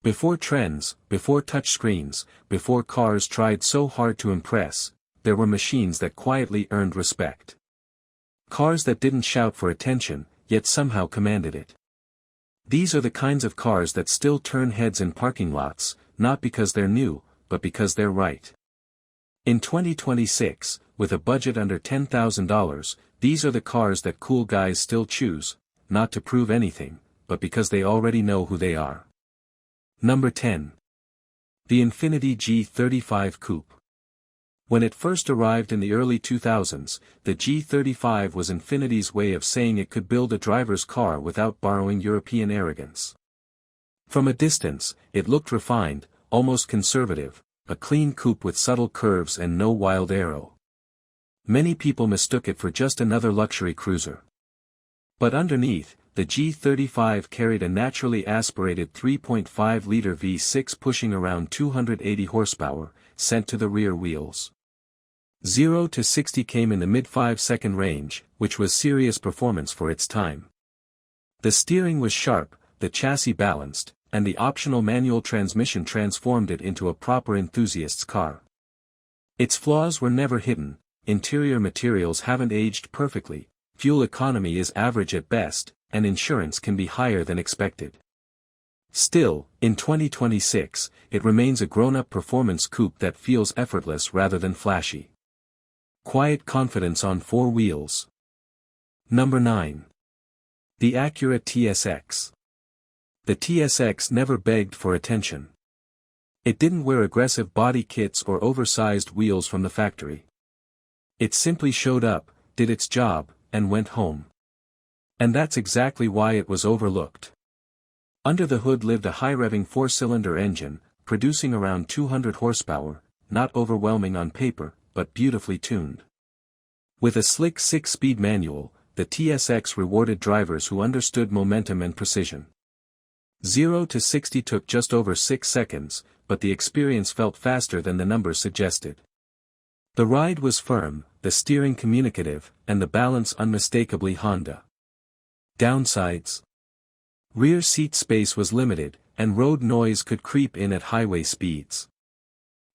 Before trends, before touchscreens, before cars tried so hard to impress, there were machines that quietly earned respect. Cars that didn't shout for attention, yet somehow commanded it. These are the kinds of cars that still turn heads in parking lots, not because they're new, but because they're right. In 2026, with a budget under $10,000, these are the cars that cool guys still choose, not to prove anything, but because they already know who they are. Number 10. The Infiniti G35 Coupe. When it first arrived in the early 2000s, the G35 was Infiniti's way of saying it could build a driver's car without borrowing European arrogance. From a distance, it looked refined, almost conservative, a clean coupe with subtle curves and no wild arrow. Many people mistook it for just another luxury cruiser. But underneath, the G35 carried a naturally aspirated 3.5-liter V6 pushing around 280 horsepower, sent to the rear wheels. 0 to 60 came in the mid-5-second range, which was serious performance for its time. The steering was sharp, the chassis balanced, and the optional manual transmission transformed it into a proper enthusiast's car. Its flaws were never hidden, interior materials haven't aged perfectly, fuel economy is average at best, and insurance can be higher than expected. Still, in 2026, it remains a grown-up performance coupe that feels effortless rather than flashy. Quiet confidence on four wheels. Number 9. The Acura TSX. The TSX never begged for attention. It didn't wear aggressive body kits or oversized wheels from the factory. It simply showed up, did its job, and went home. And that's exactly why it was overlooked. Under the hood lived a high-revving 4-cylinder engine, producing around 200 horsepower, not overwhelming on paper, but beautifully tuned. With a slick 6-speed manual, the TSX rewarded drivers who understood momentum and precision. 0 to 60 took just over 6 seconds, but the experience felt faster than the numbers suggested. The ride was firm, the steering communicative, and the balance unmistakably Honda. Downsides. Rear seat space was limited, and road noise could creep in at highway speeds.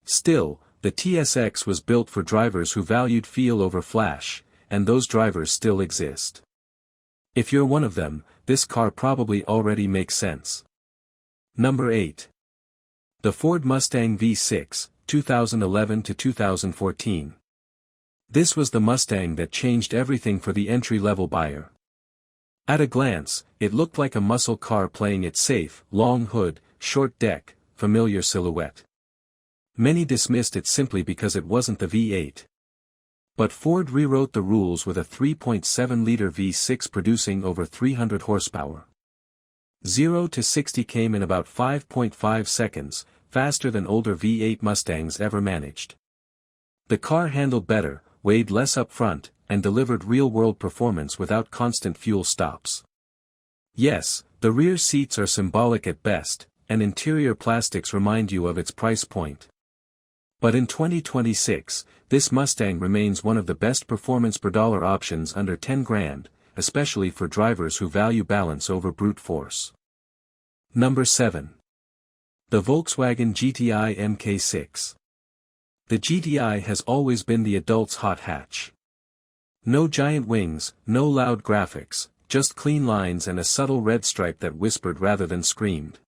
Still, the TSX was built for drivers who valued feel over flash, and those drivers still exist. If you're one of them, this car probably already makes sense. Number 8. The Ford Mustang V6, 2011 to 2014. This was the Mustang that changed everything for the entry-level buyer. At a glance, it looked like a muscle car playing it safe, long hood, short deck, familiar silhouette. Many dismissed it simply because it wasn't the V8. But Ford rewrote the rules with a 3.7-liter V6 producing over 300 horsepower. 0 to 60 came in about 5.5 seconds, faster than older V8 Mustangs ever managed. The car handled better, weighed less up front, and delivered real-world performance without constant fuel stops. Yes, the rear seats are symbolic at best, and interior plastics remind you of its price point. But in 2026, this Mustang remains one of the best performance per dollar options under 10 grand, especially for drivers who value balance over brute force. Number 7. The Volkswagen GTI MK6. The GTI has always been the adult's hot hatch. No giant wings, no loud graphics, just clean lines and a subtle red stripe that whispered rather than screamed.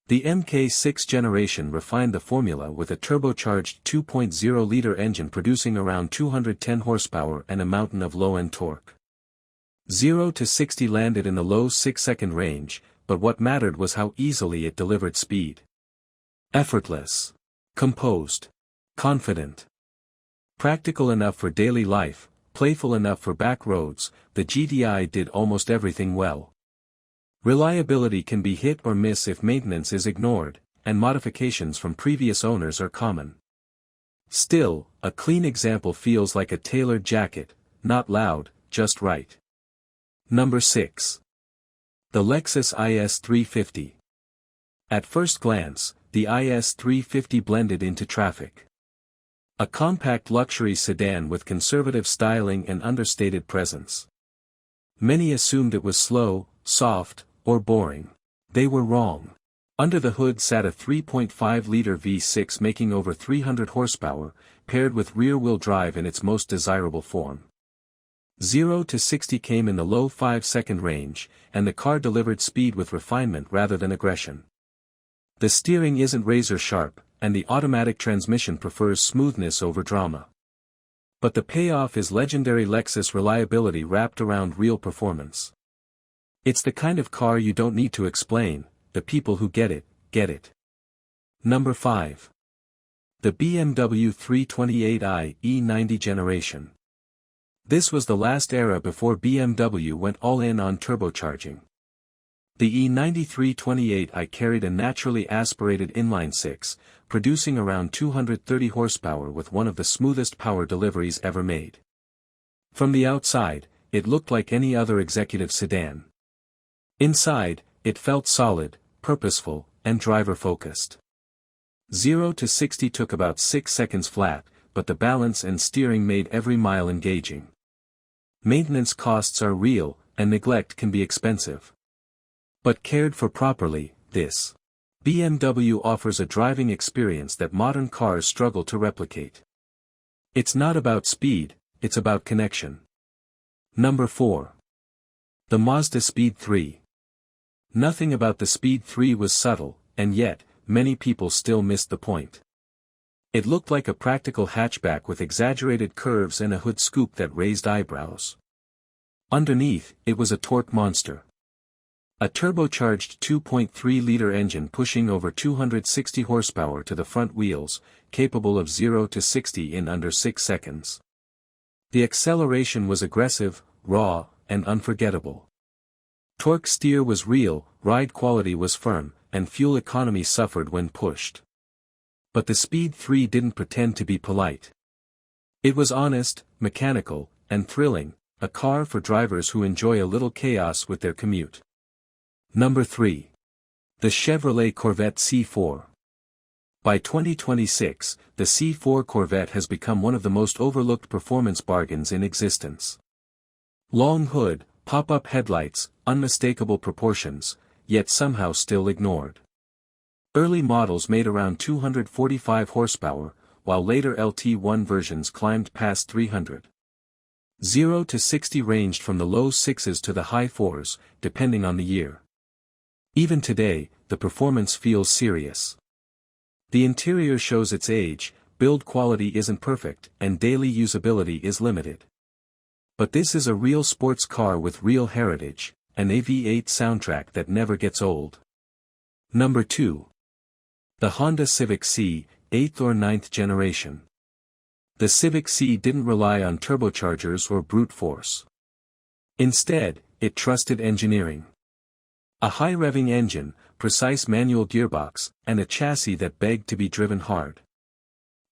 The MK6 generation refined the formula with a turbocharged 2.0-liter engine producing around 210 horsepower and a mountain of low-end torque. 0 to 60 landed in the low 6-second range, but what mattered was how easily it delivered speed. Effortless. Composed. Confident. Practical enough for daily life, playful enough for back roads, the GTI did almost everything well. Reliability can be hit or miss if maintenance is ignored, and modifications from previous owners are common. Still, a clean example feels like a tailored jacket, not loud, just right. Number 6. The Lexus IS350. At first glance, the IS350 blended into traffic. A compact luxury sedan with conservative styling and understated presence. Many assumed it was slow, soft, or boring. They were wrong. Under the hood sat a 3.5-liter V6 making over 300 horsepower, paired with rear-wheel drive in its most desirable form. 0 to 60 came in the low 5-second range, and the car delivered speed with refinement rather than aggression. The steering isn't razor-sharp, and the automatic transmission prefers smoothness over drama. But the payoff is legendary Lexus reliability wrapped around real performance. It's the kind of car you don't need to explain, the people who get it, get it. Number 5. The BMW 328i E90 generation. This was the last era before BMW went all in on turbocharging. The E90 328i carried a naturally aspirated inline-six, producing around 230 horsepower with one of the smoothest power deliveries ever made. From the outside, it looked like any other executive sedan. Inside, it felt solid, purposeful, and driver-focused. 0 to 60 took about 6 seconds flat, but the balance and steering made every mile engaging. Maintenance costs are real, and neglect can be expensive. But cared for properly, this BMW offers a driving experience that modern cars struggle to replicate. It's not about speed, it's about connection. Number 4. The Mazdaspeed 3. Nothing about the Speed 3 was subtle, and yet, many people still missed the point. It looked like a practical hatchback with exaggerated curves and a hood scoop that raised eyebrows. Underneath, it was a torque monster. A turbocharged 2.3-liter engine pushing over 260 horsepower to the front wheels, capable of 0 to 60 in under 6 seconds. The acceleration was aggressive, raw, and unforgettable. Torque steer was real, ride quality was firm, and fuel economy suffered when pushed. But the Speed 3 didn't pretend to be polite. It was honest, mechanical, and thrilling, a car for drivers who enjoy a little chaos with their commute. Number 3. The Chevrolet Corvette C4. By 2026, the C4 Corvette has become one of the most overlooked performance bargains in existence. Long hood, pop-up headlights, unmistakable proportions, yet somehow still ignored. Early models made around 245 horsepower, while later LT1 versions climbed past 300. 0 to 60 ranged from the low 6s to the high 4s, depending on the year. Even today, the performance feels serious. The interior shows its age, build quality isn't perfect, and daily usability is limited. But this is a real sports car with real heritage, an AV8 soundtrack that never gets old. Number 2. The Honda Civic Si, 8th or 9th generation. The Civic Si didn't rely on turbochargers or brute force. Instead, it trusted engineering. A high-revving engine, precise manual gearbox, and a chassis that begged to be driven hard.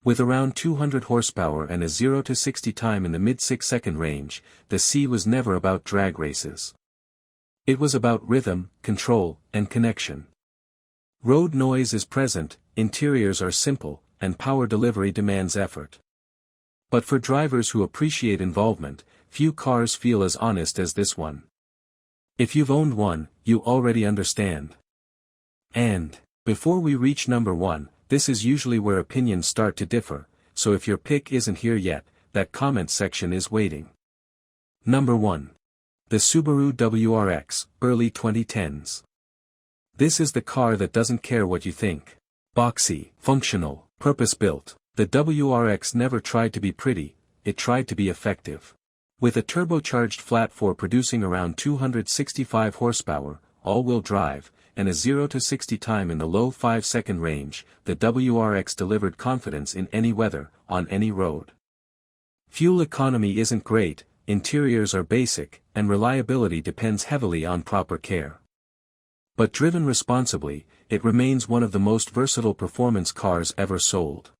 With around 200 horsepower and a 0 to 60 time in the mid-6-second range, the Si was never about drag races. It was about rhythm, control, and connection. Road noise is present, interiors are simple, and power delivery demands effort. But for drivers who appreciate involvement, few cars feel as honest as this one. If you've owned one, you already understand. And, before we reach number 1, this is usually where opinions start to differ, so if your pick isn't here yet, that comment section is waiting. Number 1. The Subaru WRX, early 2010s. This is the car that doesn't care what you think. Boxy, functional, purpose-built, the WRX never tried to be pretty, it tried to be effective. With a turbocharged flat-4 producing around 265 horsepower, all-wheel drive, and a 0 to 60 time in the low 5-second range, the WRX delivered confidence in any weather, on any road. Fuel economy isn't great, interiors are basic, and reliability depends heavily on proper care. But driven responsibly, it remains one of the most versatile performance cars ever sold.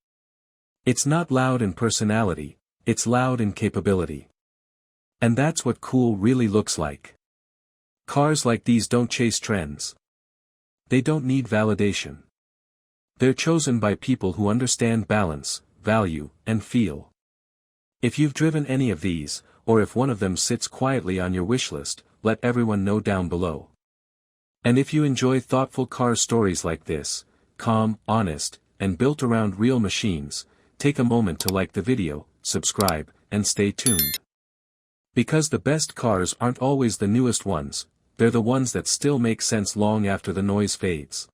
It's not loud in personality, it's loud in capability. And that's what cool really looks like. Cars like these don't chase trends. They don't need validation. They're chosen by people who understand balance, value, and feel. If you've driven any of these, or if one of them sits quietly on your wishlist, let everyone know down below. And if you enjoy thoughtful car stories like this, calm, honest, and built around real machines, take a moment to like the video, subscribe, and stay tuned. Because the best cars aren't always the newest ones, they're the ones that still make sense long after the noise fades.